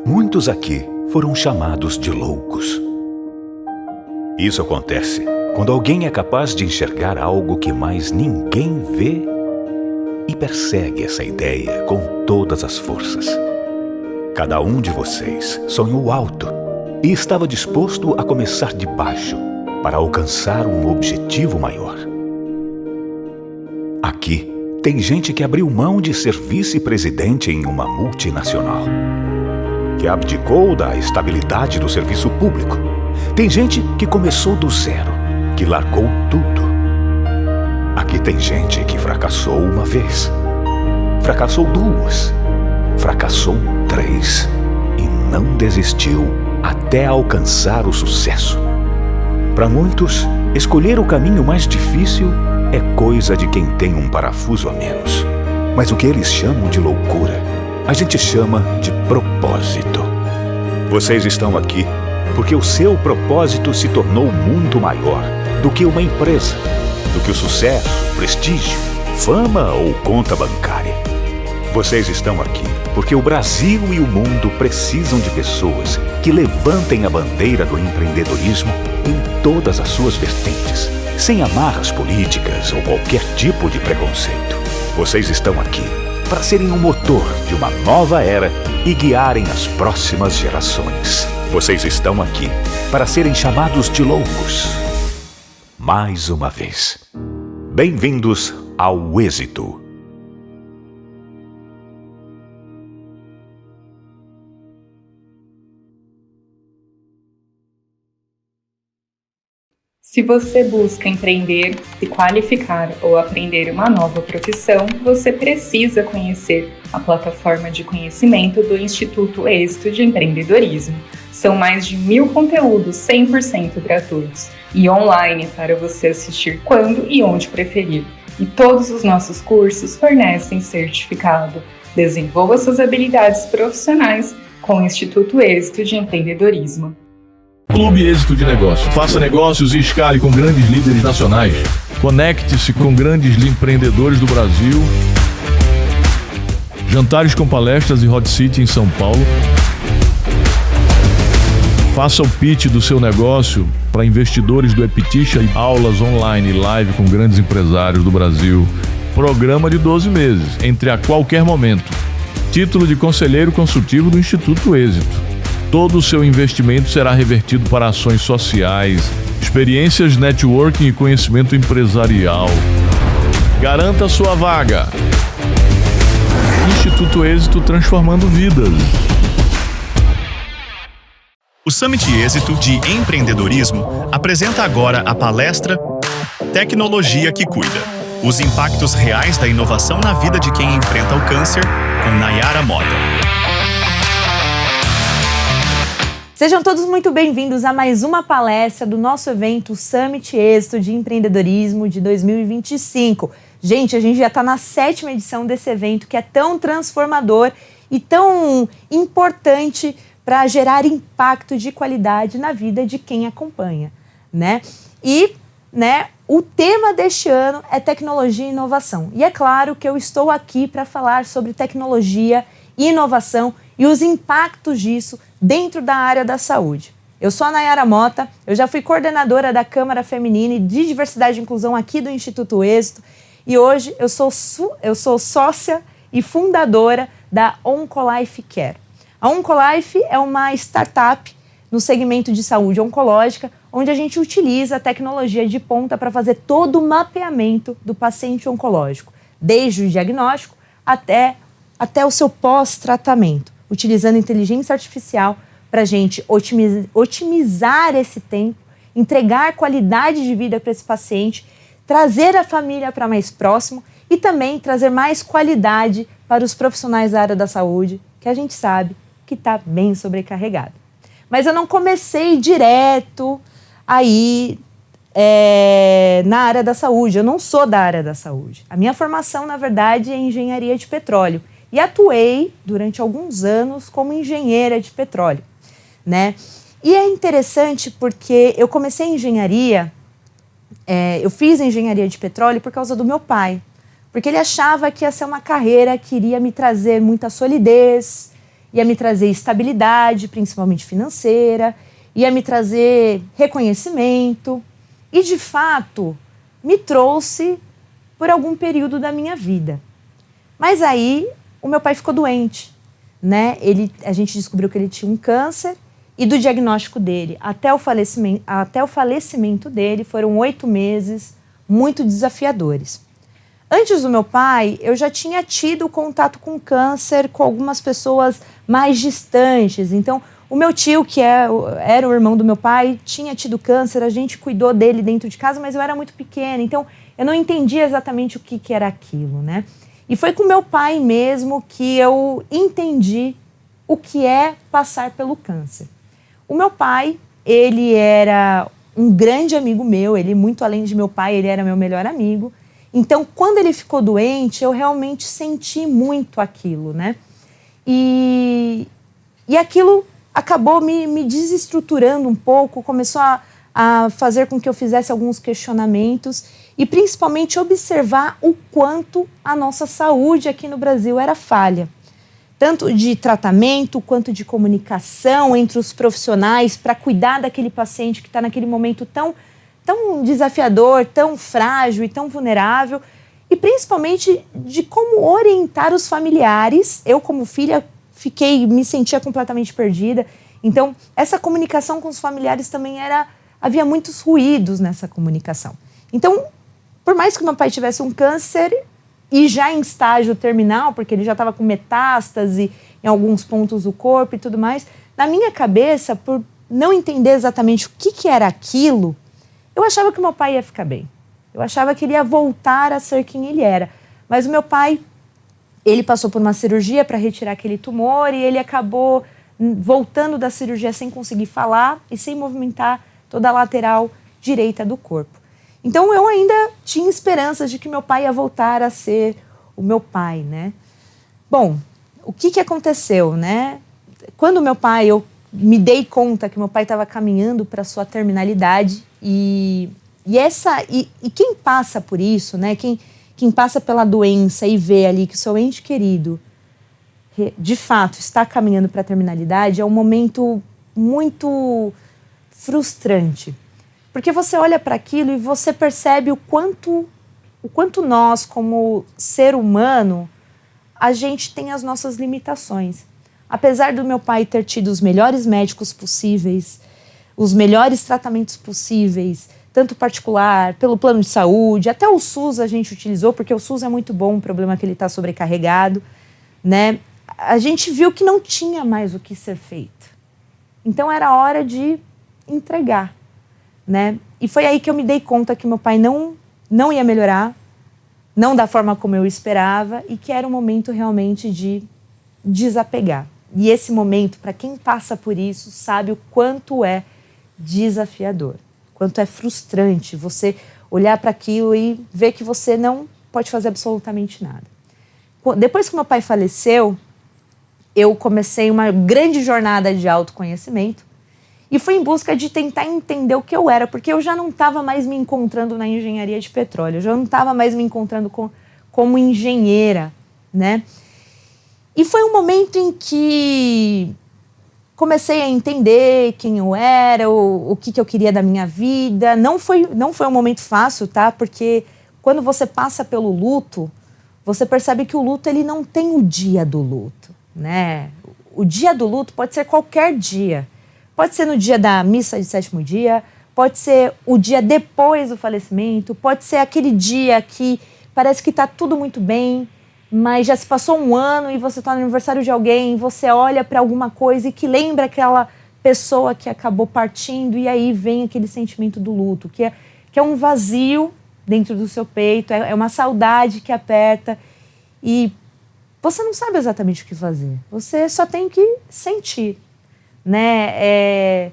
Muitos aqui foram chamados de loucos. Isso acontece quando alguém é capaz de enxergar algo que mais ninguém vê e persegue essa ideia com todas as forças. Cada um de vocês sonhou alto e estava disposto a começar de baixo para alcançar um objetivo maior. Aqui tem gente que abriu mão de ser vice-presidente em uma multinacional, que abdicou da estabilidade do serviço público. Tem gente que começou do zero, que largou tudo. Aqui tem gente que fracassou uma vez, fracassou duas, fracassou três e não desistiu até alcançar o sucesso. Para muitos, escolher o caminho mais difícil é coisa de quem tem um parafuso a menos. Mas o que eles chamam de loucura, a gente chama de propósito. Vocês estão aqui porque o seu propósito se tornou muito maior do que uma empresa, do que o sucesso, prestígio, fama ou conta bancária. Vocês estão aqui porque o Brasil e o mundo precisam de pessoas que levantem a bandeira do empreendedorismo em todas as suas vertentes, sem amarras políticas ou qualquer tipo de preconceito. Vocês estão aqui para serem um motor de uma nova era e guiarem as próximas gerações. Vocês estão aqui para serem chamados de loucos. Mais uma vez, bem-vindos ao êxito. Se você busca empreender, se qualificar ou aprender uma nova profissão, você precisa conhecer a plataforma de conhecimento do Instituto Êxito de Empreendedorismo. São mais de 1000 conteúdos 100% gratuitos e online para você assistir quando e onde preferir. E todos os nossos cursos fornecem certificado. Desenvolva suas habilidades profissionais com o Instituto Êxito de Empreendedorismo. Clube Êxito de Negócios. Faça negócios e escale com grandes líderes nacionais. Conecte-se com grandes empreendedores do Brasil. Jantares com palestras e hot seat em São Paulo. Faça o pitch do seu negócio para investidores do Epitixa e aulas online e live com grandes empresários do Brasil. Programa de 12 meses, entre a qualquer momento. Título de conselheiro consultivo do Instituto Êxito. Todo o seu investimento será revertido para ações sociais, experiências, networking e conhecimento empresarial. Garanta sua vaga. Instituto Êxito, transformando vidas. O Summit Êxito de Empreendedorismo apresenta agora a palestra Tecnologia que Cuida. Os impactos reais da inovação na vida de quem enfrenta o câncer, com Nayara Mota. Sejam todos muito bem-vindos a mais uma palestra do nosso evento Summit Êxito de Empreendedorismo de 2025. Gente, a gente já está na 7ª edição desse evento que é tão transformador e tão importante para gerar impacto de qualidade na vida de quem acompanha, né? E, o tema deste ano é tecnologia e inovação. E é claro que eu estou aqui para falar sobre tecnologia e inovação e os impactos disso dentro da área da saúde. Eu sou a Nayara Mota, eu já fui coordenadora da Câmara Feminina de Diversidade e Inclusão aqui do Instituto Êxito e hoje eu sou sócia e fundadora da Oncolife Care. A Oncolife é uma startup no segmento de saúde oncológica, onde a gente utiliza a tecnologia de ponta para fazer todo o mapeamento do paciente oncológico, desde o diagnóstico até o seu pós-tratamento, utilizando inteligência artificial para a gente otimizar esse tempo, entregar qualidade de vida para esse paciente, trazer a família para mais próximo e também trazer mais qualidade para os profissionais da área da saúde, que a gente sabe que está bem sobrecarregado. Mas eu não comecei direto aí na área da saúde, eu não sou da área da saúde. A minha formação, na verdade, é engenharia de petróleo. E atuei durante alguns anos como engenheira de petróleo, né? E é interessante porque eu comecei engenharia, eu fiz engenharia de petróleo por causa do meu pai, porque ele achava que ia ser uma carreira que iria me trazer muita solidez ia me trazer estabilidade, principalmente financeira, ia me trazer reconhecimento e, de fato, me trouxe por algum período da minha vida. Mas aí o meu pai ficou doente, né? A gente descobriu que ele tinha um câncer e do diagnóstico dele até o falecimento dele foram 8 meses muito desafiadores. Antes do meu pai, eu já tinha tido contato com câncer com algumas pessoas mais distantes. Então, o meu tio, que era o irmão do meu pai, tinha tido câncer, a gente cuidou dele dentro de casa, mas eu era muito pequena, então eu não entendia exatamente o que era aquilo, né? E foi com meu pai mesmo que eu entendi o que é passar pelo câncer. O meu pai, ele era um grande amigo meu, ele muito além de meu pai, ele era meu melhor amigo. Então, quando ele ficou doente, eu realmente senti muito aquilo, né? E aquilo acabou me desestruturando um pouco, começou a fazer com que eu fizesse alguns questionamentos e principalmente observar o quanto a nossa saúde aqui no Brasil era falha. Tanto de tratamento quanto de comunicação entre os profissionais para cuidar daquele paciente que está naquele momento tão desafiador, tão frágil e tão vulnerável, e principalmente de como orientar os familiares. Eu, como filha, me sentia completamente perdida. Então, essa comunicação com os familiares também havia muitos ruídos nessa comunicação. Então, por mais que meu pai tivesse um câncer e já em estágio terminal, porque ele já estava com metástase em alguns pontos do corpo e tudo mais, na minha cabeça, por não entender exatamente o que era aquilo, eu achava que o meu pai ia ficar bem. Eu achava que ele ia voltar a ser quem ele era. Mas o meu pai, ele passou por uma cirurgia para retirar aquele tumor e ele acabou voltando da cirurgia sem conseguir falar e sem movimentar toda a lateral direita do corpo. Então eu ainda tinha esperanças de que meu pai ia voltar a ser o meu pai, né? Bom, o que aconteceu, né? Quando eu me dei conta que meu pai estava caminhando para sua terminalidade e quem passa por isso, né? Quem passa pela doença e vê ali que o seu ente querido de fato está caminhando para a terminalidade é um momento muito frustrante. Porque você olha para aquilo e você percebe o quanto nós, como ser humano, a gente tem as nossas limitações. Apesar do meu pai ter tido os melhores médicos possíveis, os melhores tratamentos possíveis, tanto particular, pelo plano de saúde, até o SUS a gente utilizou, porque o SUS é muito bom, o problema é que ele está sobrecarregado, né? A gente viu que não tinha mais o que ser feito. Então era hora de entregar, né? E foi aí que eu me dei conta que meu pai não ia melhorar, não da forma como eu esperava, e que era um momento realmente de desapegar. E esse momento, para quem passa por isso, sabe o quanto é desafiador, quanto é frustrante você olhar para aquilo e ver que você não pode fazer absolutamente nada. Depois que meu pai faleceu, eu comecei uma grande jornada de autoconhecimento e fui em busca de tentar entender o que eu era, porque eu já não estava mais me encontrando na engenharia de petróleo, eu já não estava mais me encontrando como engenheira, né? E foi um momento em que comecei a entender quem eu era, o que eu queria da minha vida. Não foi um momento fácil, tá? Porque quando você passa pelo luto, você percebe que o luto ele não tem o dia do luto, né? O dia do luto pode ser qualquer dia. Pode ser no dia da missa de 7º dia, pode ser o dia depois do falecimento, pode ser aquele dia que parece que está tudo muito bem, mas já se passou um ano e você está no aniversário de alguém, você olha para alguma coisa e que lembra aquela pessoa que acabou partindo e aí vem aquele sentimento do luto, que é um vazio dentro do seu peito, é uma saudade que aperta e você não sabe exatamente o que fazer, você só tem que sentir, né?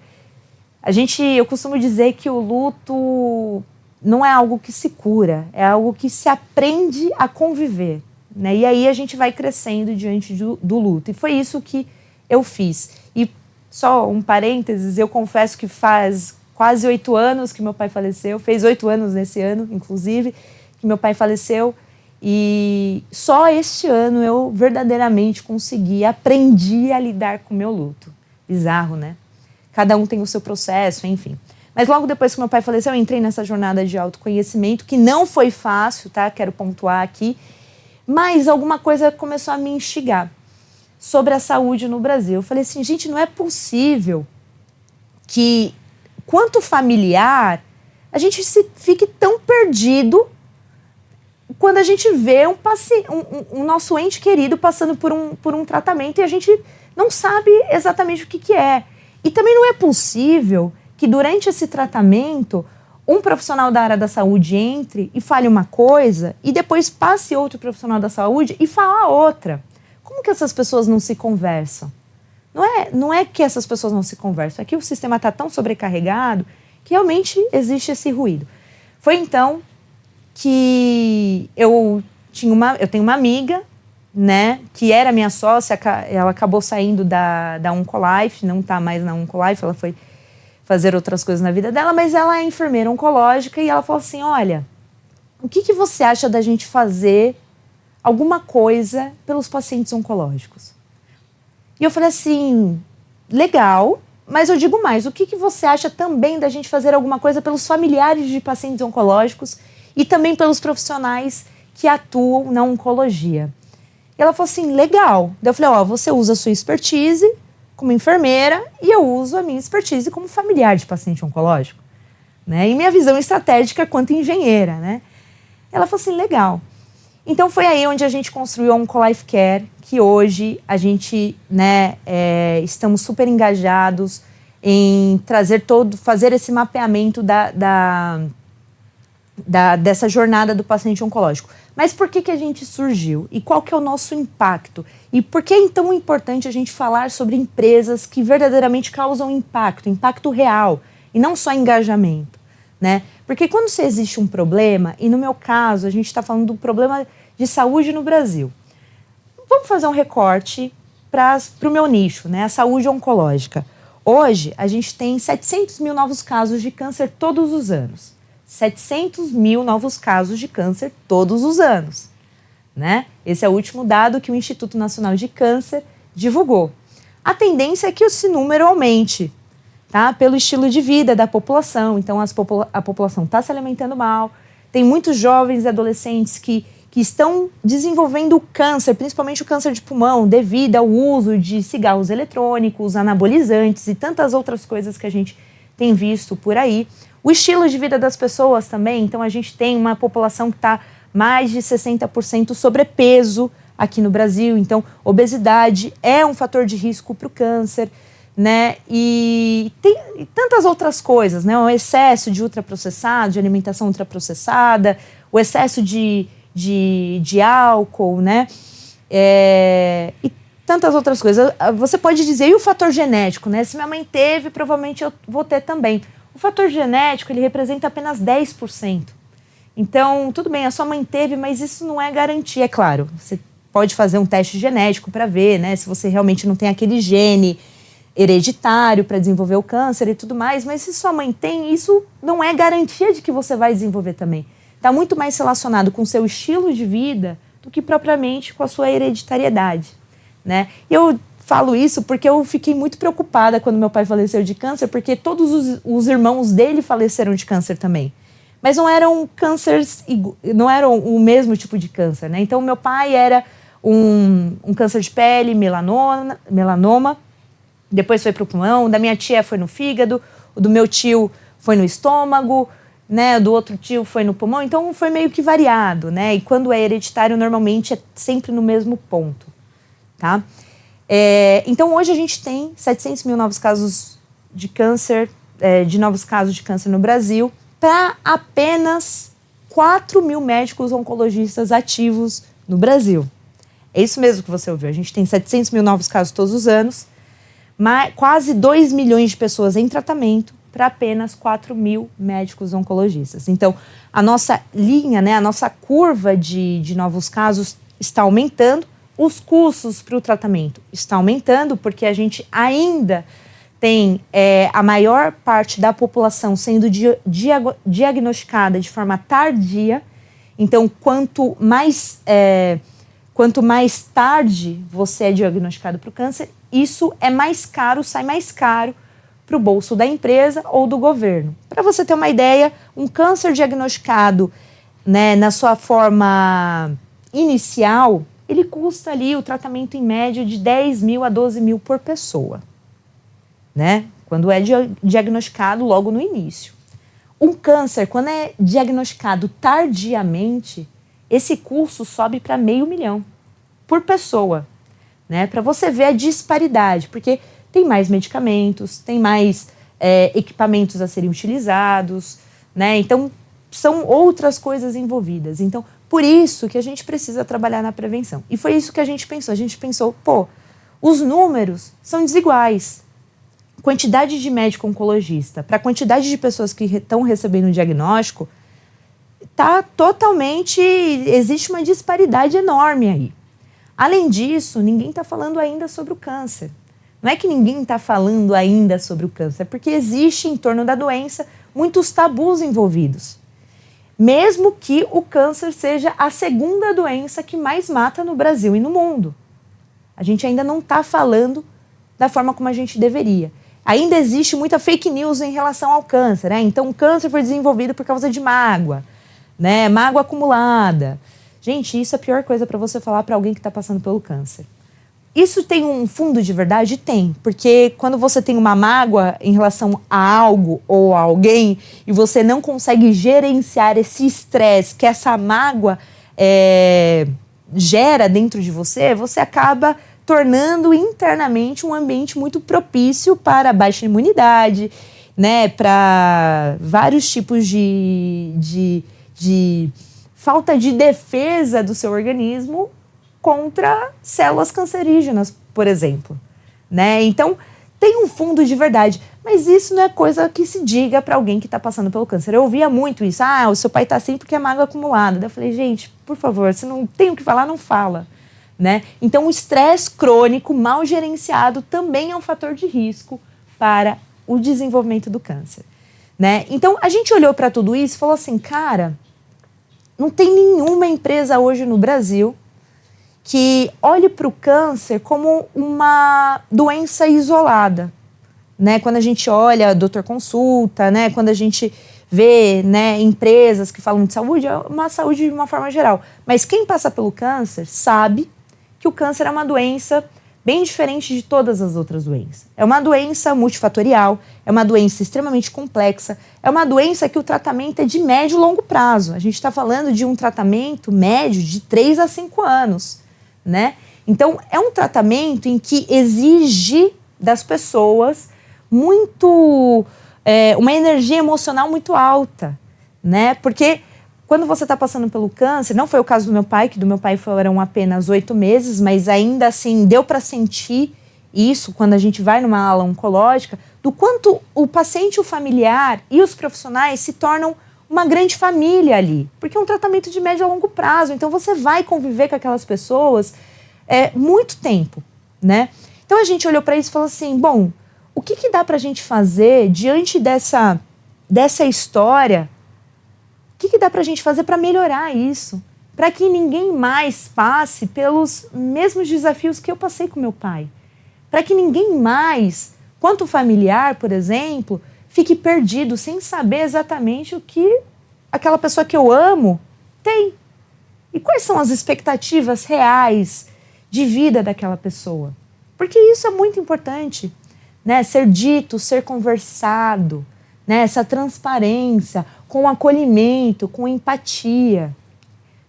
Eu costumo dizer que o luto não é algo que se cura, é algo que se aprende a conviver, né? E aí a gente vai crescendo diante do luto. E foi isso que eu fiz. E só um parênteses, eu confesso que faz quase 8 anos que meu pai faleceu, fez 8 anos nesse ano, inclusive, que meu pai faleceu. E só este ano eu verdadeiramente aprendi a lidar com o meu luto. Bizarro, né? Cada um tem o seu processo, enfim. Mas logo depois que meu pai faleceu, eu entrei nessa jornada de autoconhecimento, que não foi fácil, tá? Quero pontuar aqui. Mas alguma coisa começou a me instigar sobre a saúde no Brasil. Eu falei assim, gente, não é possível que, quanto familiar, a gente fique tão perdido quando a gente vê um nosso ente querido passando por um tratamento e a gente não sabe exatamente o que é. E também não é possível que durante esse tratamento um profissional da área da saúde entre e fale uma coisa e depois passe outro profissional da saúde e fala outra. Como que essas pessoas não se conversam? Não é que essas pessoas não se conversam, é que o sistema está tão sobrecarregado que realmente existe esse ruído. Foi então que eu tenho uma amiga, né, que era minha sócia, ela acabou saindo da Oncolife, não está mais na Oncolife, ela foi fazer outras coisas na vida dela, mas ela é enfermeira oncológica e ela falou assim, olha, o que você acha da gente fazer alguma coisa pelos pacientes oncológicos? E eu falei assim, legal, mas eu digo mais, o que você acha também da gente fazer alguma coisa pelos familiares de pacientes oncológicos e também pelos profissionais que atuam na oncologia? E ela falou assim, legal. Daí eu falei, você usa a sua expertise como enfermeira e eu uso a minha expertise como familiar de paciente oncológico, né? E minha visão estratégica quanto engenheira, né? Ela falou assim, legal. Então foi aí onde a gente construiu a Oncolife Care, que hoje a gente, né, estamos super engajados em fazer esse mapeamento dessa jornada do paciente oncológico. Mas por que a gente surgiu? E qual que é o nosso impacto? E por que é tão importante a gente falar sobre empresas que verdadeiramente causam impacto real, e não só engajamento, né? Porque quando existe um problema, e no meu caso a gente está falando do problema de saúde no Brasil, vamos fazer um recorte para o meu nicho, né? A saúde oncológica. Hoje a gente tem 700 mil novos casos de câncer todos os anos. 700 mil novos casos de câncer todos os anos, né? Esse é o último dado que o Instituto Nacional de Câncer divulgou. A tendência é que esse número aumente, tá? Pelo estilo de vida da população. Então, a população está se alimentando mal. Tem muitos jovens e adolescentes que estão desenvolvendo câncer, principalmente o câncer de pulmão, devido ao uso de cigarros eletrônicos, anabolizantes e tantas outras coisas que a gente tem visto por aí. O estilo de vida das pessoas também, então a gente tem uma população que está mais de 60% sobrepeso aqui no Brasil, então obesidade é um fator de risco para o câncer, né? E tem tantas outras coisas, né? O excesso de ultraprocessado, de alimentação ultraprocessada, o excesso de álcool, né? E tantas outras coisas. Você pode dizer, e o fator genético, né? Se minha mãe teve, provavelmente eu vou ter também. O fator genético, ele representa apenas 10%. Então, tudo bem, a sua mãe teve, mas isso não é garantia, é claro. Você pode fazer um teste genético para ver, né, se você realmente não tem aquele gene hereditário para desenvolver o câncer e tudo mais, mas se sua mãe tem, isso não é garantia de que você vai desenvolver também. Está muito mais relacionado com o seu estilo de vida do que propriamente com a sua hereditariedade, né? E eu falo isso porque eu fiquei muito preocupada quando meu pai faleceu de câncer, porque todos os irmãos dele faleceram de câncer também. Mas não eram cânceres, não eram o mesmo tipo de câncer, né? Então, meu pai era um câncer de pele, melanoma, depois foi para o pulmão, da minha tia foi no fígado, o do meu tio foi no estômago, né? O do outro tio foi no pulmão, então foi meio que variado, né? E quando é hereditário, normalmente é sempre no mesmo ponto, tá? Então, hoje a gente tem 700 mil novos casos de câncer, de novos casos de câncer no Brasil, para apenas 4 mil médicos oncologistas ativos no Brasil. É isso mesmo que você ouviu. A gente tem 700 mil novos casos todos os anos, quase 2 milhões de pessoas em tratamento para apenas 4 mil médicos oncologistas. Então, a nossa linha, né, a nossa curva de novos casos está aumentando. Os custos para o tratamento estão aumentando, porque a gente ainda tem a maior parte da população sendo diagnosticada de forma tardia. Então, quanto mais tarde você é diagnosticado para o câncer, isso é mais caro, sai mais caro para o bolso da empresa ou do governo. Para você ter uma ideia, um câncer diagnosticado, né, na sua forma inicial, ele custa ali o tratamento em média de 10 mil a 12 mil por pessoa, né? Quando é diagnosticado logo no início. Um câncer, quando é diagnosticado tardiamente, esse custo sobe para R$500 mil por pessoa, né? Para você ver a disparidade, porque tem mais medicamentos, tem mais equipamentos a serem utilizados, né? Então, são outras coisas envolvidas. Então, por isso que a gente precisa trabalhar na prevenção. E foi isso que a gente pensou. A gente pensou, os números são desiguais. Quantidade de médico oncologista para a quantidade de pessoas que estão recebendo o diagnóstico, existe uma disparidade enorme aí. Além disso, ninguém está falando ainda sobre o câncer. Não é que ninguém está falando ainda sobre o câncer, é porque existe em torno da doença muitos tabus envolvidos. Mesmo que o câncer seja a segunda doença que mais mata no Brasil e no mundo. A gente ainda não está falando da forma como a gente deveria. Ainda existe muita fake news em relação ao câncer, né? Então, o câncer foi desenvolvido por causa de mágoa, né? Mágoa acumulada. Gente, isso é a pior coisa para você falar para alguém que está passando pelo câncer. Isso tem um fundo de verdade? Tem, porque quando você tem uma mágoa em relação a algo ou a alguém e você não consegue gerenciar esse estresse que essa mágoa gera dentro de você, você acaba tornando internamente um ambiente muito propício para baixa imunidade, né, para vários tipos de falta de defesa do seu organismo contra células cancerígenas, por exemplo, né? Então, tem um fundo de verdade, mas isso não é coisa que se diga para alguém que está passando pelo câncer. Eu ouvia muito isso, o seu pai está assim porque é mágoa acumulada. Daí eu falei, gente, por favor, se não tem o que falar, não fala, né? Então, o estresse crônico mal gerenciado também é um fator de risco para o desenvolvimento do câncer, né? Então, a gente olhou para tudo isso e falou assim, cara, não tem nenhuma empresa hoje no Brasil que olhe para o câncer como uma doença isolada, né? Quando a gente olha doutor consulta, né? Quando a gente vê, né, empresas que falam de saúde, é uma saúde de uma forma geral. Mas quem passa pelo câncer sabe que o câncer é uma doença bem diferente de todas as outras doenças. É uma doença multifatorial, é uma doença extremamente complexa, é uma doença que o tratamento é de médio e longo prazo. A gente está falando de um tratamento médio de 3 a 5 anos, né? Então, é um tratamento em que exige das pessoas uma energia emocional muito alta, né? Porque quando você está passando pelo câncer, não foi o caso do meu pai, que do meu pai foram apenas 8 meses, mas ainda assim deu para sentir isso quando a gente vai numa ala oncológica, do quanto o paciente, o familiar e os profissionais se tornam uma grande família ali, porque é um tratamento de médio a longo prazo, então você vai conviver com aquelas pessoas muito tempo, né? Então a gente olhou para isso e falou assim, bom, o que dá para a gente fazer diante dessa história? O que dá para a gente fazer para melhorar isso? Para que ninguém mais passe pelos mesmos desafios que eu passei com meu pai. Para que ninguém mais, quanto familiar, por exemplo, fique perdido sem saber exatamente o que aquela pessoa que eu amo tem. E quais são as expectativas reais de vida daquela pessoa? Porque isso é muito importante, né? Ser dito, ser conversado, né? Essa transparência, com acolhimento, com empatia,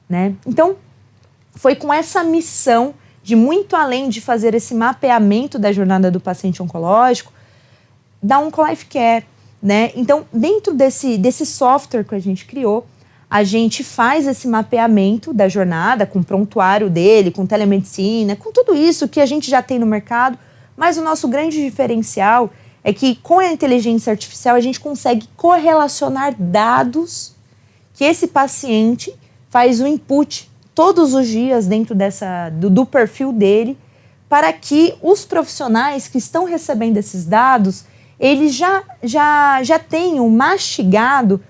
né? Então, foi com essa missão de muito além de fazer esse mapeamento da jornada do paciente oncológico, da Oncolife Care, né? Então, dentro desse software que a gente criou, a gente faz esse mapeamento da jornada com o prontuário dele, com telemedicina, com tudo isso que a gente já tem no mercado, mas o nosso grande diferencial é que com a inteligência artificial a gente consegue correlacionar dados que esse paciente faz o input todos os dias dentro do perfil dele, para que os profissionais que estão recebendo esses dados, eles já tenham mastigado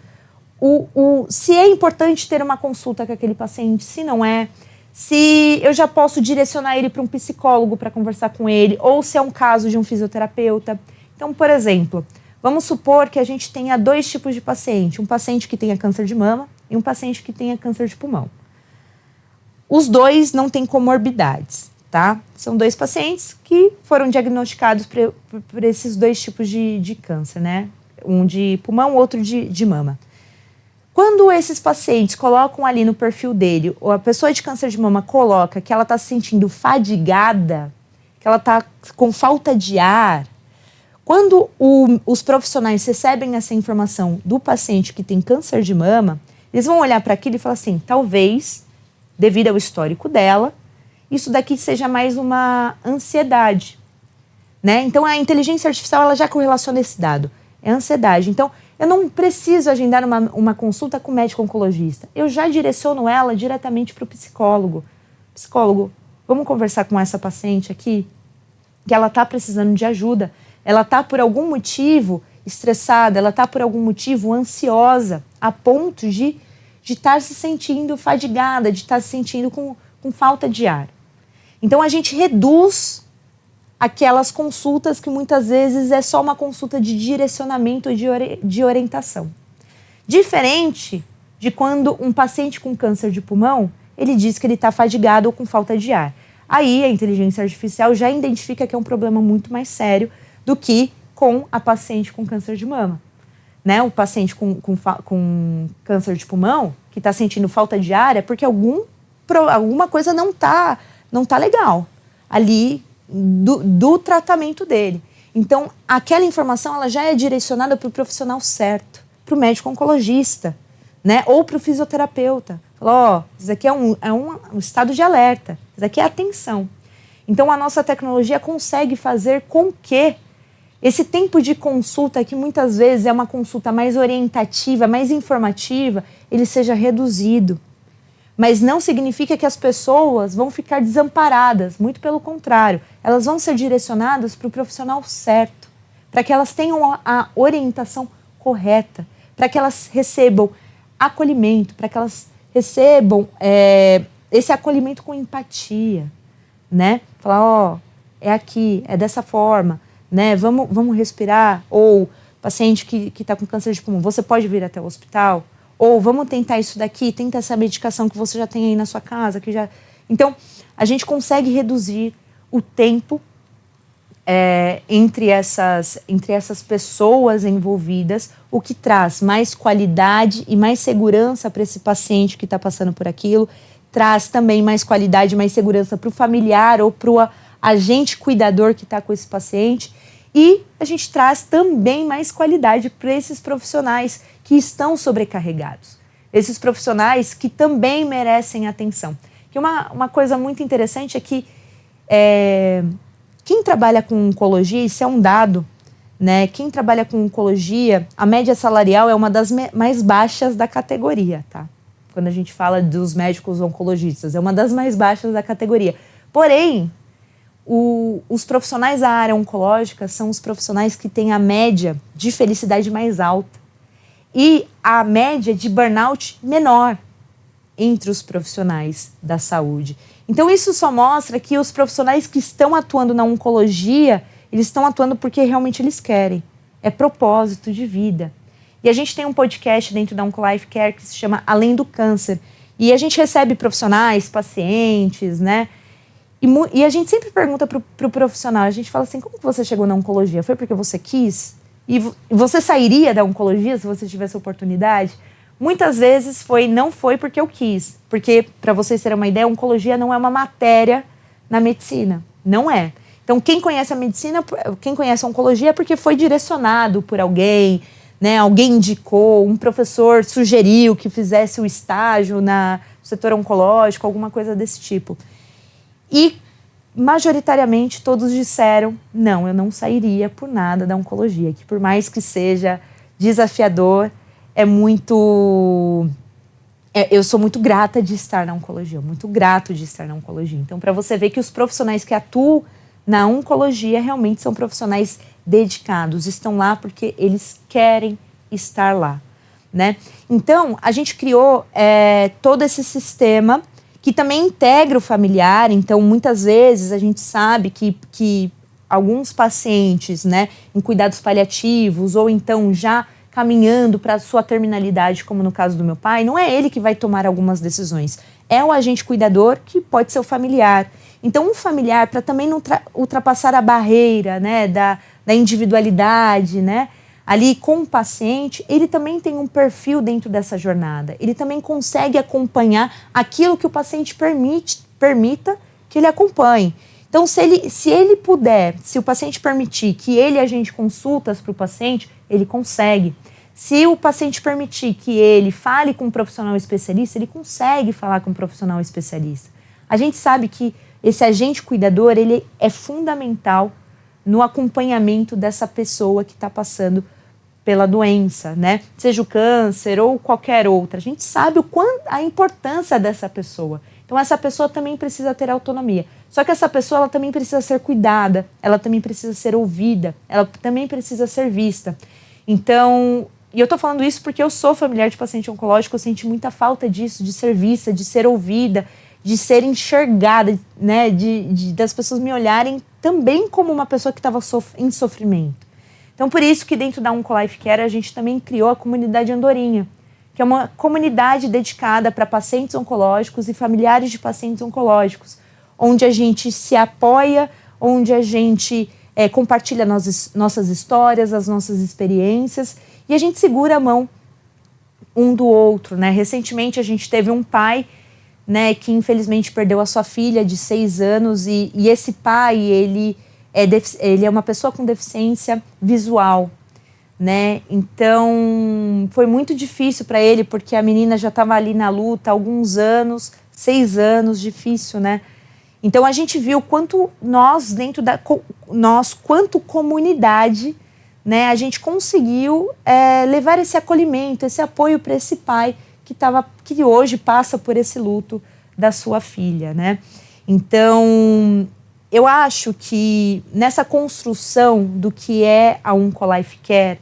se é importante ter uma consulta com aquele paciente, se não é, se eu já posso direcionar ele para um psicólogo para conversar com ele, ou se é um caso de um fisioterapeuta. Então, por exemplo, vamos supor que a gente tenha 2 tipos de paciente, um paciente que tenha câncer de mama e um paciente que tenha câncer de pulmão. Os 2 não têm comorbidades, tá? São 2 pacientes que foram diagnosticados por esses 2 tipos de câncer, né? Um de pulmão, outro de mama. Quando esses pacientes colocam ali no perfil dele, ou a pessoa de câncer de mama coloca que ela está se sentindo fadigada, que ela está com falta de ar, quando os profissionais recebem essa informação do paciente que tem câncer de mama, eles vão olhar para aquilo e falar assim, talvez, devido ao histórico dela, isso daqui seja mais uma ansiedade, né? Então a inteligência artificial ela já correlaciona esse dado, é ansiedade. Então eu não preciso agendar uma consulta com o médico oncologista. Eu já direciono ela diretamente para o psicólogo. Psicólogo, vamos conversar com essa paciente aqui, que ela está precisando de ajuda. Ela está por algum motivo estressada, ela está por algum motivo ansiosa, a ponto de estar se sentindo fadigada, de estar se sentindo com falta de ar. Então a gente reduz aquelas consultas que muitas vezes é só uma consulta de direcionamento de orientação. Diferente de quando um paciente com câncer de pulmão, ele diz que ele está fadigado ou com falta de ar. Aí a inteligência artificial já identifica que é um problema muito mais sério do que com a paciente com câncer de mama. Né? O paciente com câncer de pulmão, que está sentindo falta de ar, é porque alguma coisa não tá legal ali do tratamento dele. Então, aquela informação ela já é direcionada para o profissional certo, para o médico oncologista, né? Ou para o fisioterapeuta. Fala, isso aqui é um estado de alerta, isso aqui é atenção. Então, a nossa tecnologia consegue fazer com que esse tempo de consulta, que muitas vezes é uma consulta mais orientativa, mais informativa, ele seja reduzido. Mas não significa que as pessoas vão ficar desamparadas, muito pelo contrário. Elas vão ser direcionadas para o profissional certo, para que elas tenham a orientação correta, para que elas recebam acolhimento, para que elas recebam esse acolhimento com empatia, né? Falar, é aqui, é dessa forma, né? Vamos respirar. Ou paciente que está com câncer de pulmão, você pode vir até o hospital? Ou vamos tentar isso daqui, tenta essa medicação que você já tem aí na sua casa. Então, a gente consegue reduzir o tempo entre essas pessoas envolvidas, o que traz mais qualidade e mais segurança para esse paciente que está passando por aquilo, traz também mais qualidade e mais segurança para o familiar ou para o agente cuidador que está com esse paciente. E a gente traz também mais qualidade para esses profissionais que estão sobrecarregados. Esses profissionais que também merecem atenção. Que uma coisa muito interessante é que quem trabalha com oncologia, isso é um dado, né? Quem trabalha com oncologia, a média salarial é uma das mais baixas da categoria, tá? Quando a gente fala dos médicos oncologistas, é uma das mais baixas da categoria. Porém, os profissionais da área oncológica são os profissionais que têm a média de felicidade mais alta e a média de burnout menor entre os profissionais da saúde. Então isso só mostra que os profissionais que estão atuando na oncologia, eles estão atuando porque realmente eles querem. É propósito de vida. E a gente tem um podcast dentro da Oncolife Care que se chama Além do Câncer. E a gente recebe profissionais, pacientes, né? E a gente sempre pergunta pro profissional, a gente fala assim, como que você chegou na oncologia? Foi porque você quis? E você sairia da oncologia se você tivesse oportunidade? Muitas vezes não foi porque eu quis. Porque, para vocês terem uma ideia, a oncologia não é uma matéria na medicina. Não é. Então, quem conhece a medicina, quem conhece a oncologia é porque foi direcionado por alguém, né? Alguém indicou, um professor sugeriu que fizesse o estágio no setor oncológico, alguma coisa desse tipo. E, majoritariamente, todos disseram, não, eu não sairia por nada da oncologia, que por mais que seja desafiador, eu sou muito grata de estar na oncologia, muito grato de estar na oncologia. Então, para você ver que os profissionais que atuam na oncologia realmente são profissionais dedicados, estão lá porque eles querem estar lá. né? Então, a gente criou todo esse sistema que também integra o familiar. Então, muitas vezes, a gente sabe que alguns pacientes, né, em cuidados paliativos ou então já caminhando para a sua terminalidade, como no caso do meu pai, não é ele que vai tomar algumas decisões, é o agente cuidador, que pode ser o familiar. Então, um familiar, para também não ultrapassar a barreira, né, da individualidade, né, ali com o paciente, ele também tem um perfil dentro dessa jornada. Ele também consegue acompanhar aquilo que o paciente permita que ele acompanhe. Então, se ele puder, se o paciente permitir que ele agende consultas para o paciente, ele consegue. Se o paciente permitir que ele fale com um profissional especialista, ele consegue falar com um profissional especialista. A gente sabe que esse agente cuidador, ele é fundamental no acompanhamento dessa pessoa que está passando pela doença, né? Seja o câncer ou qualquer outra. A gente sabe a importância dessa pessoa. Então, essa pessoa também precisa ter autonomia. Só que essa pessoa, ela também precisa ser cuidada, ela também precisa ser ouvida, ela também precisa ser vista. Então, e eu tô falando isso porque eu sou familiar de paciente oncológico, eu senti muita falta disso, de ser vista, de ser ouvida, de ser enxergada, né? Das pessoas me olharem também como uma pessoa que estava em sofrimento. Então, por isso que dentro da Oncolife Care a gente também criou a comunidade Andorinha, que é uma comunidade dedicada para pacientes oncológicos e familiares de pacientes oncológicos, onde a gente se apoia, onde a gente compartilha nossas histórias, as nossas experiências, e a gente segura a mão um do outro, né? Recentemente a gente teve um pai, né, que infelizmente perdeu a sua filha de 6 anos, e esse pai, ele é uma pessoa com deficiência visual, né? Então foi muito difícil para ele, porque a menina já estava ali na luta há alguns anos, 6 anos, difícil, né? Então a gente viu quanto nós, quanto comunidade, né, a gente conseguiu levar esse acolhimento, esse apoio para esse pai que hoje passa por esse luto da sua filha, né? Então, eu acho que nessa construção do que é a Oncolife Care,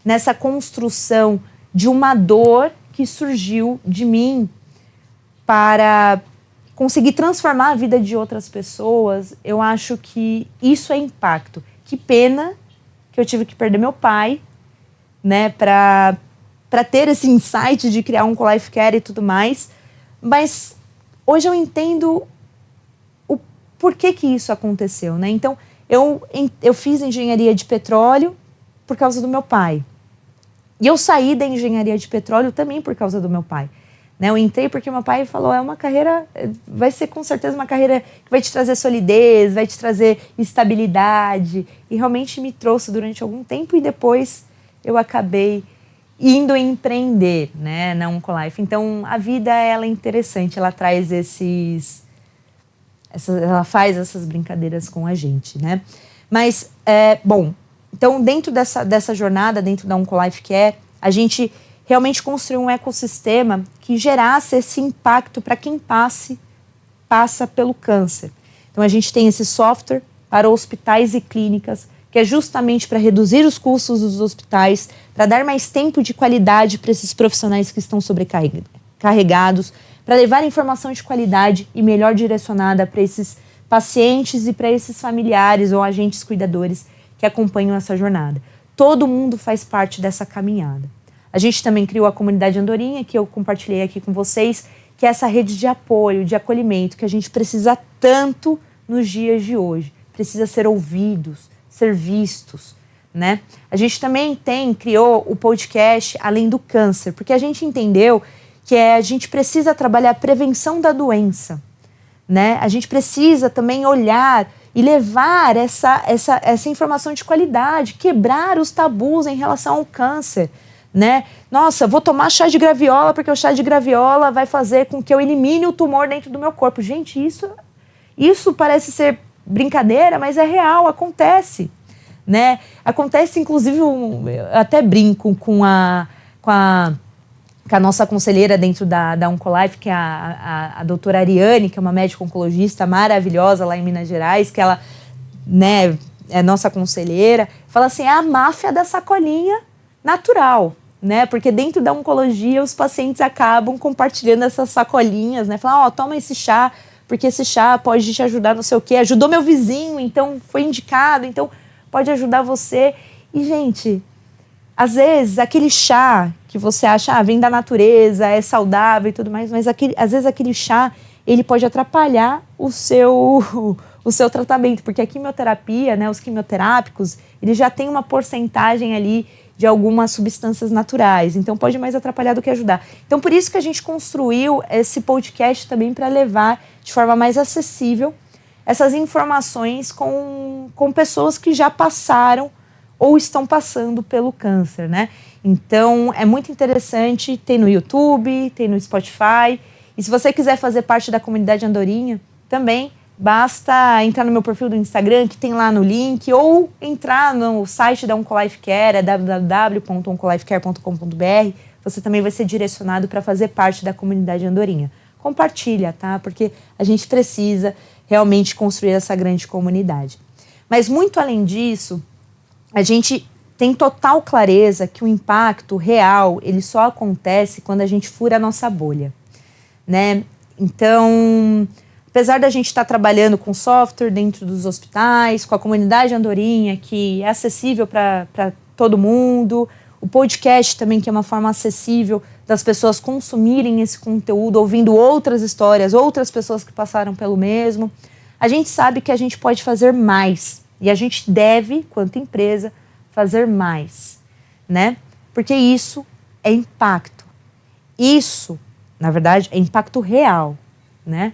nessa construção de uma dor que surgiu de mim para conseguir transformar a vida de outras pessoas, eu acho que isso é impacto. Que pena que eu tive que perder meu pai, né, para ter esse insight de criar um Oncolife Care e tudo mais, mas hoje eu entendo o porquê que isso aconteceu, né? Então, eu fiz engenharia de petróleo por causa do meu pai. E eu saí da engenharia de petróleo também por causa do meu pai. Né? Eu entrei porque meu pai falou, é uma carreira, vai ser com certeza uma carreira que vai te trazer solidez, vai te trazer estabilidade. E realmente me trouxe durante algum tempo, e depois eu acabei indo empreender, né, na Oncolife. Então, a vida, ela é interessante, ela traz ela faz essas brincadeiras com a gente, né? Mas, bom, então, dentro dessa jornada, dentro da Oncolife Care, a gente realmente construiu um ecossistema que gerasse esse impacto para quem passa pelo câncer. Então, a gente tem esse software para hospitais e clínicas, que é justamente para reduzir os custos dos hospitais, para dar mais tempo de qualidade para esses profissionais que estão sobrecarregados, para levar informação de qualidade e melhor direcionada para esses pacientes e para esses familiares ou agentes cuidadores que acompanham essa jornada. Todo mundo faz parte dessa caminhada. A gente também criou a comunidade Andorinha, que eu compartilhei aqui com vocês, que é essa rede de apoio, de acolhimento, que a gente precisa tanto nos dias de hoje. Precisa ser ouvidos, ser vistos, né? A gente também criou o podcast Além do Câncer, porque a gente entendeu que a gente precisa trabalhar a prevenção da doença, né? A gente precisa também olhar e levar essa informação de qualidade, quebrar os tabus em relação ao câncer, né? Nossa, vou tomar chá de graviola porque o chá de graviola vai fazer com que eu elimine o tumor dentro do meu corpo. Gente, isso parece ser brincadeira, mas é real, acontece, né? Acontece, inclusive, eu até brinco com a nossa conselheira dentro da Oncolife, que é a doutora Ariane, que é uma médica oncologista maravilhosa lá em Minas Gerais, que ela, né, é nossa conselheira, fala assim, é a máfia da sacolinha natural. né? Porque dentro da oncologia os pacientes acabam compartilhando essas sacolinhas, né? Falam, toma esse chá, porque esse chá pode te ajudar não sei o quê. Ajudou meu vizinho, então foi indicado, então pode ajudar você. E, gente, às vezes aquele chá que você acha, vem da natureza, é saudável e tudo mais, mas às vezes aquele chá, ele pode atrapalhar o seu tratamento, porque a quimioterapia, né, os quimioterápicos, eles já têm uma porcentagem ali de algumas substâncias naturais, então pode mais atrapalhar do que ajudar. Então por isso que a gente construiu esse podcast também para levar de forma mais acessível essas informações com pessoas que já passaram ou estão passando pelo câncer, né? Então é muito interessante, tem no YouTube, tem no Spotify, e se você quiser fazer parte da comunidade Andorinha, também basta entrar no meu perfil do Instagram, que tem lá no link, ou entrar no site da Oncolifecare, é www.oncolifecare.com.br. Você também vai ser direcionado para fazer parte da comunidade Andorinha. Compartilha, tá? Porque a gente precisa realmente construir essa grande comunidade. Mas muito além disso, a gente tem total clareza que o impacto real, ele só acontece quando a gente fura a nossa bolha, né? Então, apesar da gente estar trabalhando com software dentro dos hospitais, com a comunidade Andorinha, que é acessível para todo mundo, o podcast também, que é uma forma acessível das pessoas consumirem esse conteúdo, ouvindo outras histórias, outras pessoas que passaram pelo mesmo, a gente sabe que a gente pode fazer mais. E a gente deve, quanto empresa, fazer mais, né? Porque isso é impacto. Isso, na verdade, é impacto real, né?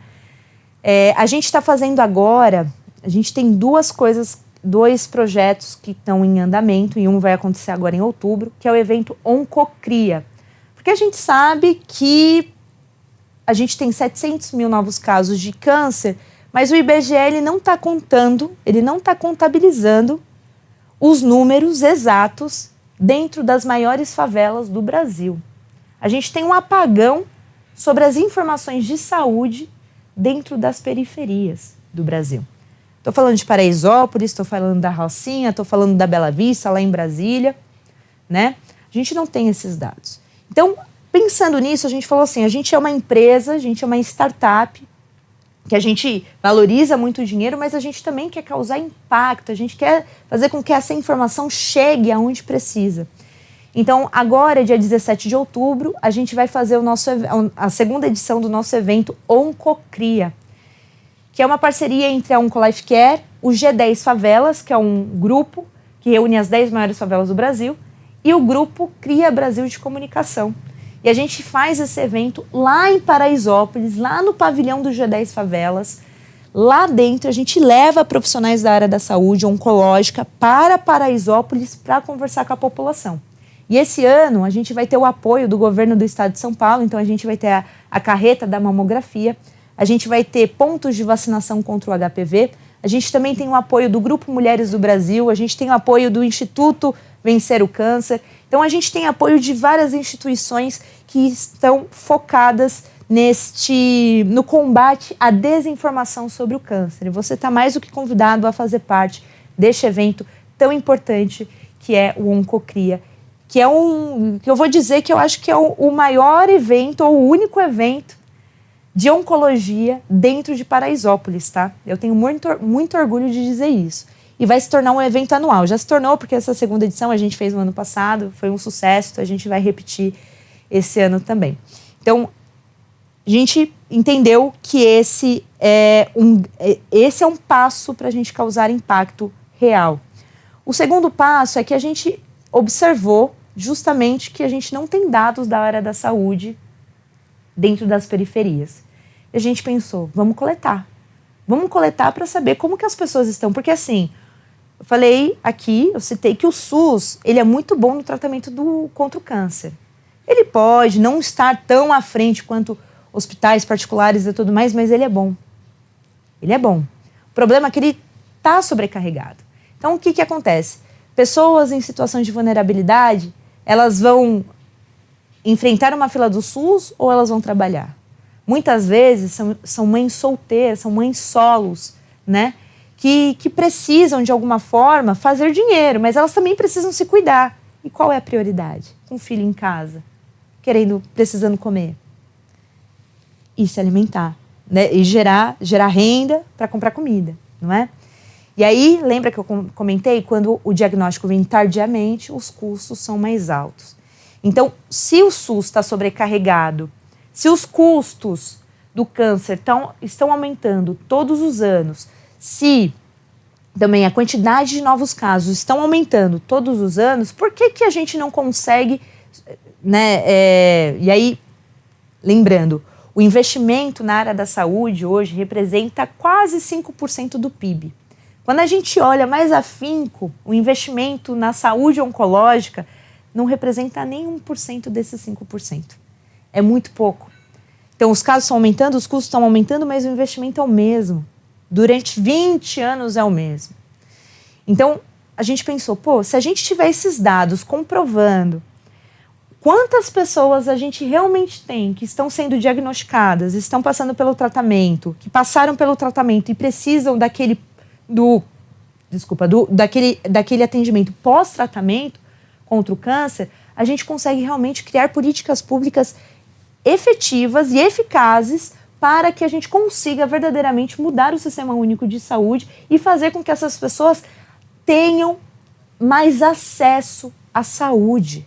A gente está fazendo agora, a gente tem dois projetos que estão em andamento, e um vai acontecer agora em outubro, que é o evento Oncocria. Porque a gente sabe que a gente tem 700 mil novos casos de câncer, mas o IBGE ele não está contando, ele não está contabilizando os números exatos dentro das maiores favelas do Brasil. A gente tem um apagão sobre as informações de saúde dentro das periferias do Brasil. Estou falando de Paraisópolis, estou falando da Rocinha, estou falando da Bela Vista, lá em Brasília, né? A gente não tem esses dados. Então, pensando nisso, a gente falou assim, a gente é uma empresa, a gente é uma startup, que a gente valoriza muito o dinheiro, mas a gente também quer causar impacto, a gente quer fazer com que essa informação chegue aonde precisa. Então, agora, dia 17 de outubro, a gente vai fazer a segunda edição do nosso evento Oncocria, que é uma parceria entre a Oncolifecare, o G10 Favelas, que é um grupo que reúne as 10 maiores favelas do Brasil, e o grupo Cria Brasil de Comunicação. E a gente faz esse evento lá em Paraisópolis, lá no pavilhão do G10 Favelas. Lá dentro, a gente leva profissionais da área da saúde oncológica para Paraisópolis para conversar com a população. E esse ano, a gente vai ter o apoio do governo do estado de São Paulo, então a gente vai ter a carreta da mamografia, a gente vai ter pontos de vacinação contra o HPV, a gente também tem o apoio do Grupo Mulheres do Brasil, a gente tem o apoio do Instituto Vencer o Câncer. Então, a gente tem apoio de várias instituições que estão focadas no combate à desinformação sobre o câncer. E você está mais do que convidado a fazer parte deste evento tão importante que é o Oncocria, que eu vou dizer que eu acho que é o maior evento ou o único evento de oncologia dentro de Paraisópolis, tá? Eu tenho muito orgulho de dizer isso. E vai se tornar um evento anual. Já se tornou, porque essa segunda edição a gente fez no ano passado, foi um sucesso, a gente vai repetir esse ano também. Então, a gente entendeu que esse é um passo para a gente causar impacto real. O segundo passo é que a gente observou justamente que a gente não tem dados da área da saúde dentro das periferias. E a gente pensou, vamos coletar. Vamos coletar para saber como que as pessoas estão. Porque assim, eu falei aqui, eu citei que o SUS, ele é muito bom no tratamento contra o câncer. Ele pode não estar tão à frente quanto hospitais particulares e tudo mais, mas ele é bom. Ele é bom. O problema é que ele está sobrecarregado. Então, o que acontece? Pessoas em situação de vulnerabilidade, elas vão enfrentar uma fila do SUS ou elas vão trabalhar? Muitas vezes são mães solteiras, são mães solos, né? Que precisam, de alguma forma, fazer dinheiro, mas elas também precisam se cuidar. E qual é a prioridade? com o filho em casa, precisando comer? E se alimentar, né? E gerar renda para comprar comida, não é? E aí, lembra que eu comentei, quando o diagnóstico vem tardiamente, os custos são mais altos. Então, se o SUS está sobrecarregado, se os custos do câncer estão aumentando todos os anos, se também a quantidade de novos casos estão aumentando todos os anos, por que a gente não consegue, né? E aí, lembrando, o investimento na área da saúde hoje representa quase 5% do PIB. Quando a gente olha mais afinco, o investimento na saúde oncológica não representa nem 1% desses 5%. É muito pouco. Então, os casos estão aumentando, os custos estão aumentando, mas o investimento é o mesmo. Durante 20 anos é o mesmo. Então, a gente pensou, se a gente tiver esses dados comprovando quantas pessoas a gente realmente tem que estão sendo diagnosticadas, estão passando pelo tratamento, que passaram pelo tratamento e precisam daquele atendimento pós-tratamento contra o câncer, a gente consegue realmente criar políticas públicas efetivas e eficazes para que a gente consiga verdadeiramente mudar o Sistema Único de Saúde e fazer com que essas pessoas tenham mais acesso à saúde.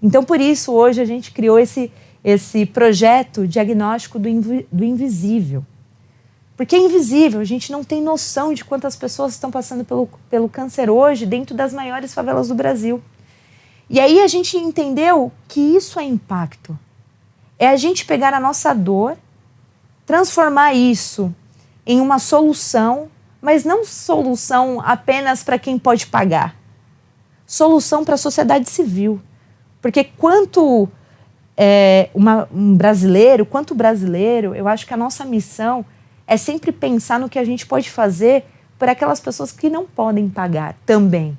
Então, por isso, hoje a gente criou esse projeto diagnóstico do invisível. Porque é invisível, a gente não tem noção de quantas pessoas estão passando pelo câncer hoje dentro das maiores favelas do Brasil. E aí a gente entendeu que isso é impacto. É a gente pegar a nossa dor, transformar isso em uma solução, mas não solução apenas para quem pode pagar. Solução para a sociedade civil. Porque quanto brasileiro, eu acho que a nossa missão é sempre pensar no que a gente pode fazer por aquelas pessoas que não podem pagar também.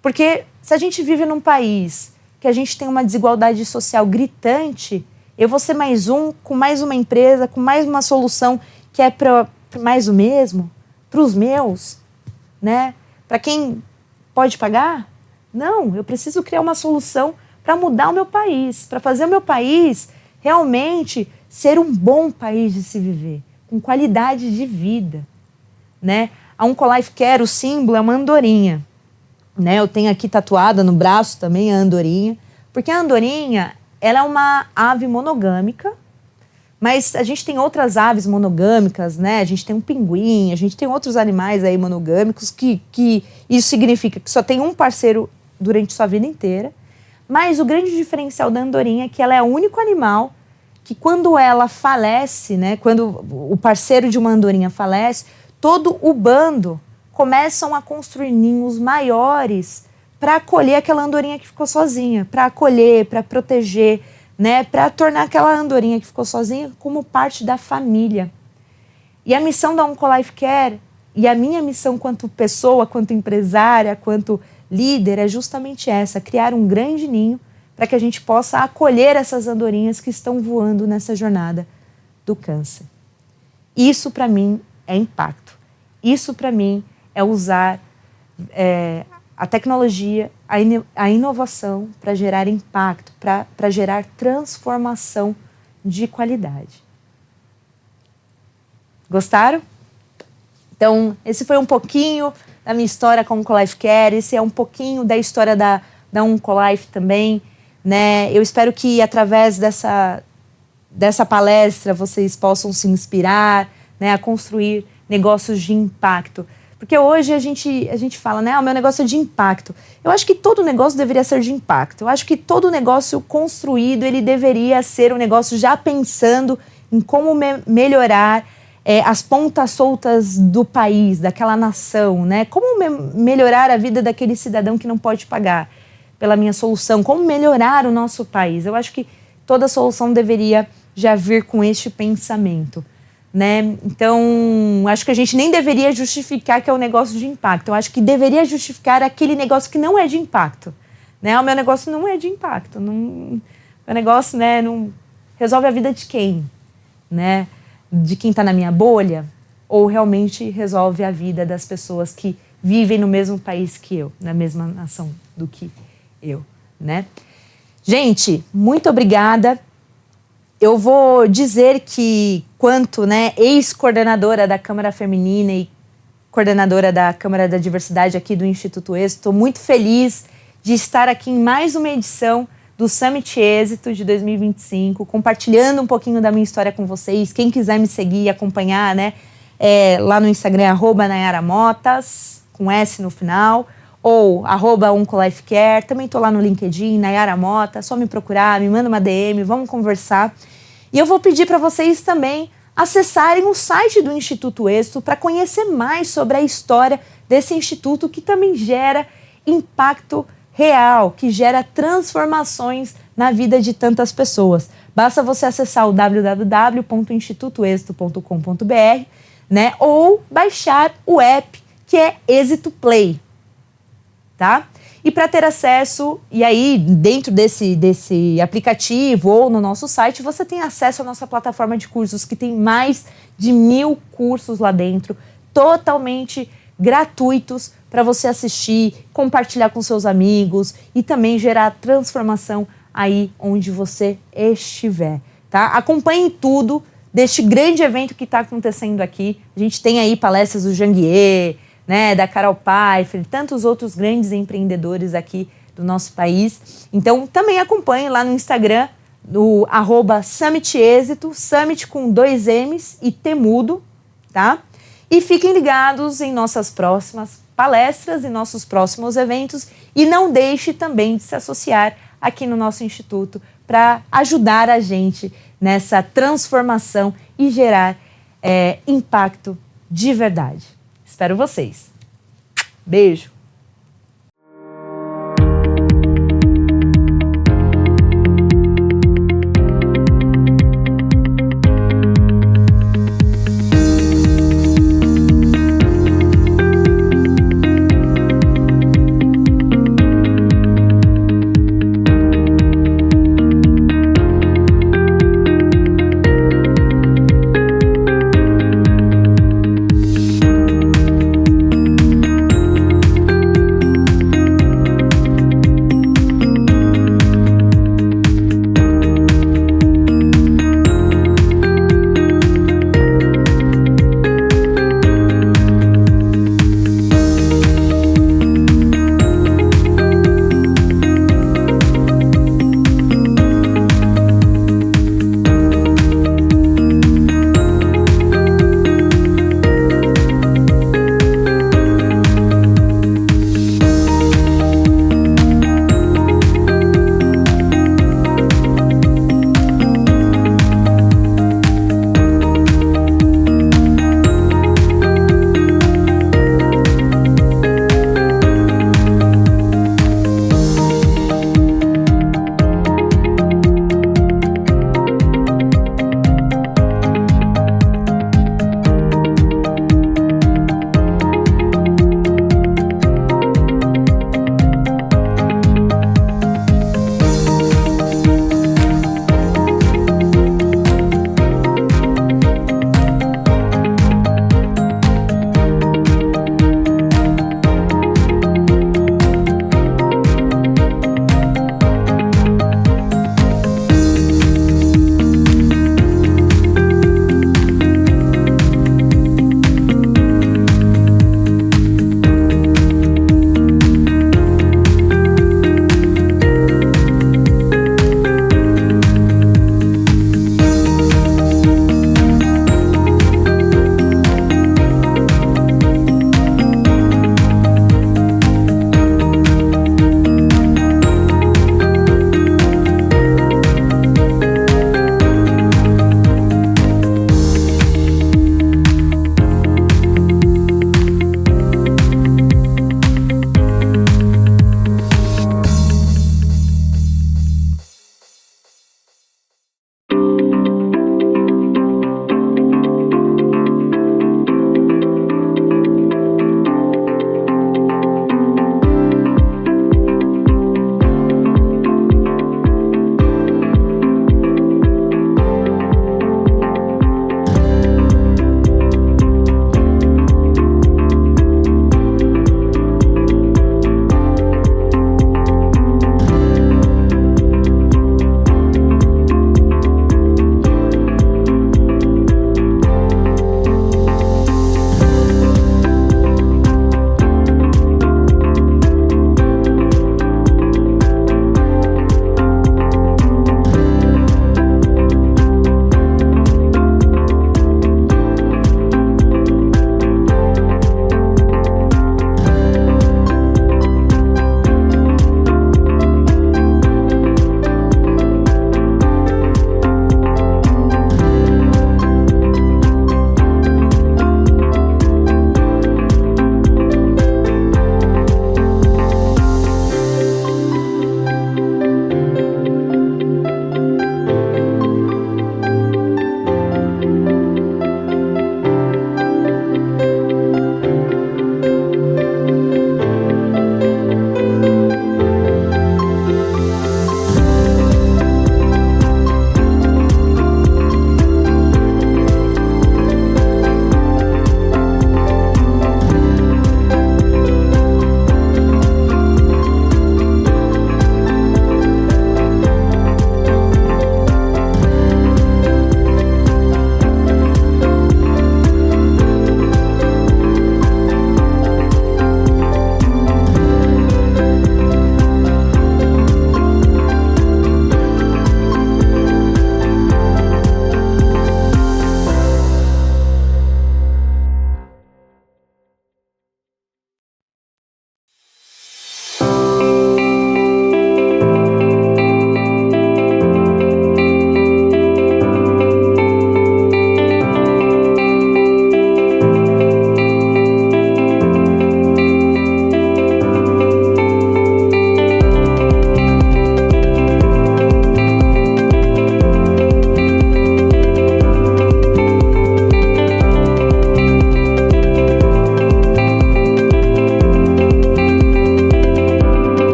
Porque se a gente vive num país que a gente tem uma desigualdade social gritante, eu vou ser mais um, com mais uma empresa, com mais uma solução que é para mais o mesmo, para os meus, né? Para quem pode pagar? Não, eu preciso criar uma solução para mudar o meu país, para fazer o meu país realmente ser um bom país de se viver, com qualidade de vida, né? A Oncolife Care, o símbolo é uma andorinha, né? Eu tenho aqui tatuada no braço também a andorinha, porque a andorinha, ela é uma ave monogâmica, mas a gente tem outras aves monogâmicas, né? A gente tem um pinguim, a gente tem outros animais aí monogâmicos que isso significa que só tem um parceiro durante sua vida inteira. Mas o grande diferencial da andorinha é que ela é o único animal que quando ela falece, né? Quando o parceiro de uma andorinha falece, todo o bando começam a construir ninhos maiores para acolher aquela andorinha que ficou sozinha, para acolher, para proteger, né, para tornar aquela andorinha que ficou sozinha como parte da família. E a missão da Oncolife Care e a minha missão quanto pessoa, quanto empresária, quanto líder é justamente essa, criar um grande ninho para que a gente possa acolher essas andorinhas que estão voando nessa jornada do câncer. Isso para mim é impacto. Isso para mim é usar a tecnologia, a inovação para gerar impacto, para gerar transformação de qualidade. Gostaram? Então, esse foi um pouquinho da minha história com a Oncolife Care, esse é um pouquinho da história da Oncolife também, né? Eu espero que através dessa palestra vocês possam se inspirar, né, a construir negócios de impacto. Porque hoje a gente fala, né, o meu negócio é de impacto. Eu acho que todo negócio deveria ser de impacto. Eu acho que todo negócio construído, ele deveria ser um negócio já pensando em como melhorar as pontas soltas do país, daquela nação, né? Como melhorar a vida daquele cidadão que não pode pagar pela minha solução, como melhorar o nosso país. Eu acho que toda solução deveria já vir com este pensamento, né? Então, acho que a gente nem deveria justificar que é um negócio de impacto. Eu acho que deveria justificar aquele negócio que não é de impacto, né? O meu negócio não é de impacto. Meu negócio, né, não resolve a vida de quem, né? De quem está na minha bolha, ou realmente resolve a vida das pessoas que vivem no mesmo país que eu, na mesma nação do que eu, né? Gente, muito obrigada. Eu vou dizer que, quanto, né, ex-coordenadora da Câmara Feminina e coordenadora da Câmara da Diversidade aqui do Instituto Êxito, estou muito feliz de estar aqui em mais uma edição do Summit Êxito de 2025, compartilhando um pouquinho da minha história com vocês. Quem quiser me seguir e acompanhar, né, lá no Instagram, @NayaraMotas, com S no final, ou @OncoLifeCare, também estou lá no LinkedIn, Nayara Mota, só me procurar, me manda uma DM, vamos conversar. E eu vou pedir para vocês também acessarem o site do Instituto Êxito para conhecer mais sobre a história desse instituto que também gera impacto real, que gera transformações na vida de tantas pessoas. Basta você acessar o www.institutoexito.com.br, né, ou baixar o app que é Êxito Play, tá? E para ter acesso, e aí dentro desse aplicativo ou no nosso site, você tem acesso à nossa plataforma de cursos, que tem mais de 1000 cursos lá dentro, totalmente gratuitos para você assistir, compartilhar com seus amigos e também gerar transformação aí onde você estiver, tá? Acompanhe tudo deste grande evento que está acontecendo aqui. A gente tem aí palestras do Janguier, né, da Carol Pfeiffer, tantos outros grandes empreendedores aqui do nosso país. Então, também acompanhe lá no Instagram, no @SummitExito, Summit com 2 M's e T mudo, tá? E fiquem ligados em nossas próximas palestras e nossos próximos eventos. E não deixe também de se associar aqui no nosso Instituto para ajudar a gente nessa transformação e gerar impacto de verdade. Espero vocês. Beijo!